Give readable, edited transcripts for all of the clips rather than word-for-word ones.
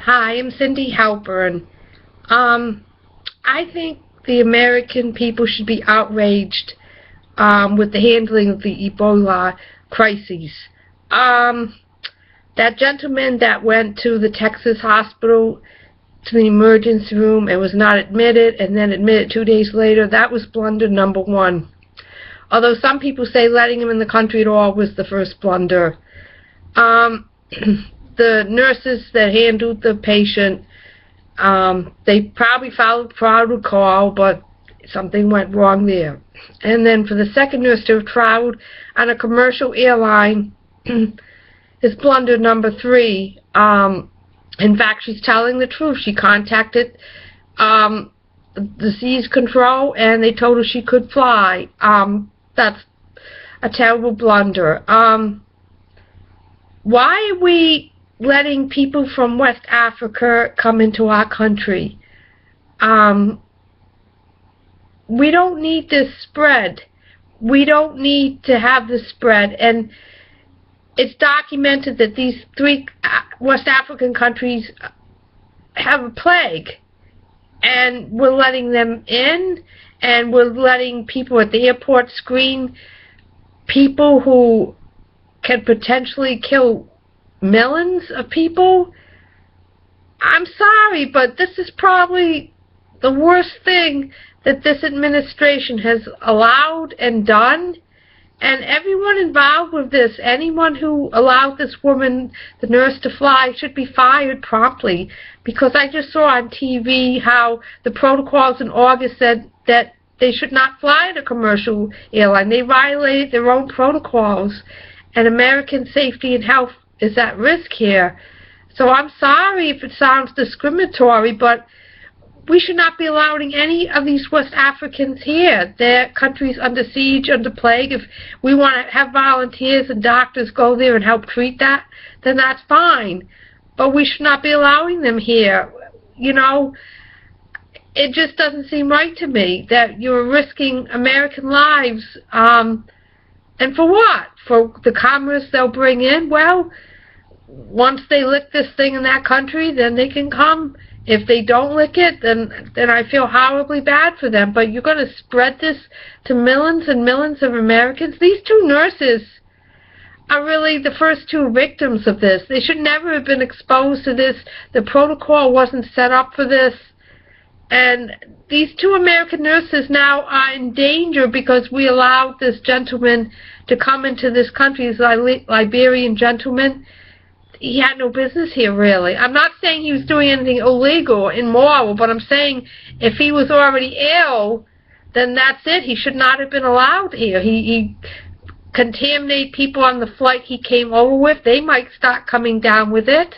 Hi, I'm Cindy Halpern. I think the American people should be outraged with the handling of the Ebola crises. That gentleman that went to the Texas hospital to the emergency room and was not admitted and then admitted 2 days later, that was blunder number one. Although some people say letting him in the country at all was the first blunder. The nurses that handled the patient, they probably followed protocol, but something went wrong there. And then for the second nurse to have traveled on a commercial airline is blunder number three. In fact, she's telling the truth. She contacted disease control, and they told her she could fly. That's a terrible blunder. Why are we letting people from West Africa come into our country? We don't need this spread. We don't need to have this spread. And it's documented that these three West African countries have a plague. And we're letting them in, and we're letting people at the airport screen people who can potentially kill millions of people. I'm sorry, but this is probably the worst thing that this administration has allowed and done. And everyone involved with this, anyone who allowed this woman, the nurse, to fly, should be fired promptly. Because I just saw on TV how the protocols in August said that they should not fly in a commercial airline. They violated their own protocols. And American safety and health is at risk here. So I'm sorry if it sounds discriminatory, but we should not be allowing any of these West Africans here. Their country's under siege, under plague. If we want to have volunteers and doctors go there and help treat that, then that's fine. But we should not be allowing them here. You know, it just doesn't seem right to me that you're risking American lives. And for what? For the commerce they'll bring in? Well, once they lick this thing in that country, then they can come. If they don't lick it, then I feel horribly bad for them. But you're going to spread this to millions and millions of Americans? These two nurses are really the first two victims of this. They should never have been exposed to this. The protocol wasn't set up for this. And these two American nurses now are in danger because we allowed this gentleman to come into this country, this Liberian gentleman. He had no business here, really. I'm not saying he was doing anything illegal or immoral, but I'm saying if he was already ill, then that's it. He should not have been allowed here. He contaminated people on the flight he came over with. They might start coming down with it.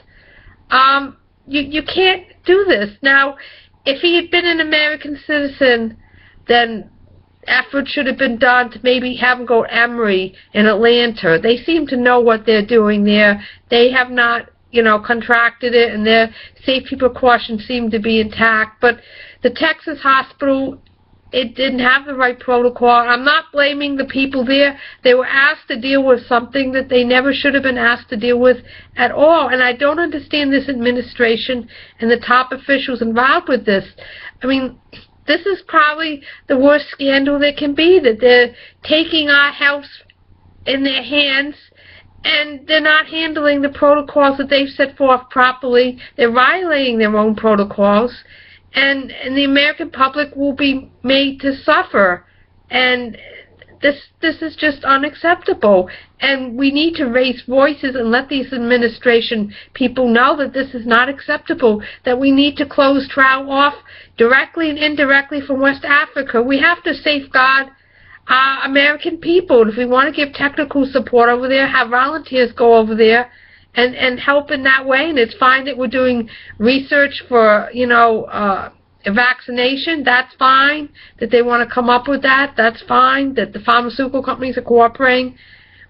You can't do this. Now, if he had been an American citizen, then effort should have been done to maybe have him go to Emory in Atlanta. They seem to know what they're doing there. They have not, contracted it, and their safety precautions seem to be intact. But the Texas hospital, it didn't have the right protocol. I'm not blaming the people there. They were asked to deal with something that they never should have been asked to deal with at all. And I don't understand this administration and the top officials involved with this. I mean, this is probably the worst scandal there can be, that they're taking our health in their hands and they're not handling the protocols that they've set forth properly. They're violating their own protocols, and the American public will be made to suffer. And this is just unacceptable. And we need to raise voices and let these administration people know that this is not acceptable, that we need to close travel off directly and indirectly from West Africa. We have to safeguard our American people. If we want to give technical support over there, have volunteers go over there and help in that way. And it's fine that we're doing research for, a vaccination. That's fine. That they want to come up with that. That's fine. That the pharmaceutical companies are cooperating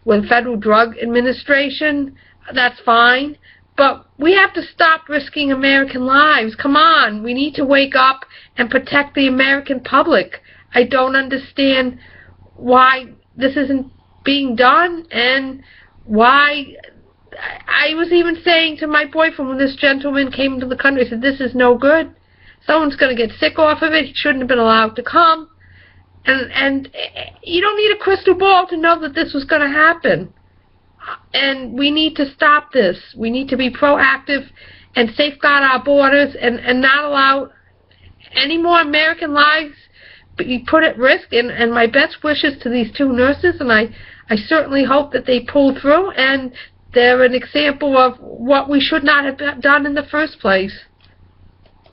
with Federal Drug Administration. That's fine. But we have to stop risking American lives. Come on. We need to wake up and protect the American public. I don't understand why this isn't being done and why I was even saying to my boyfriend when this gentleman came to the country, I said, this is no good. Someone's going to get sick off of it. He shouldn't have been allowed to come. And you don't need a crystal ball to know that this was going to happen. And we need to stop this. We need to be proactive and safeguard our borders and not allow any more American lives be put at risk. And my best wishes to these two nurses, and I certainly hope that they pull through and they're an example of what we should not have done in the first place.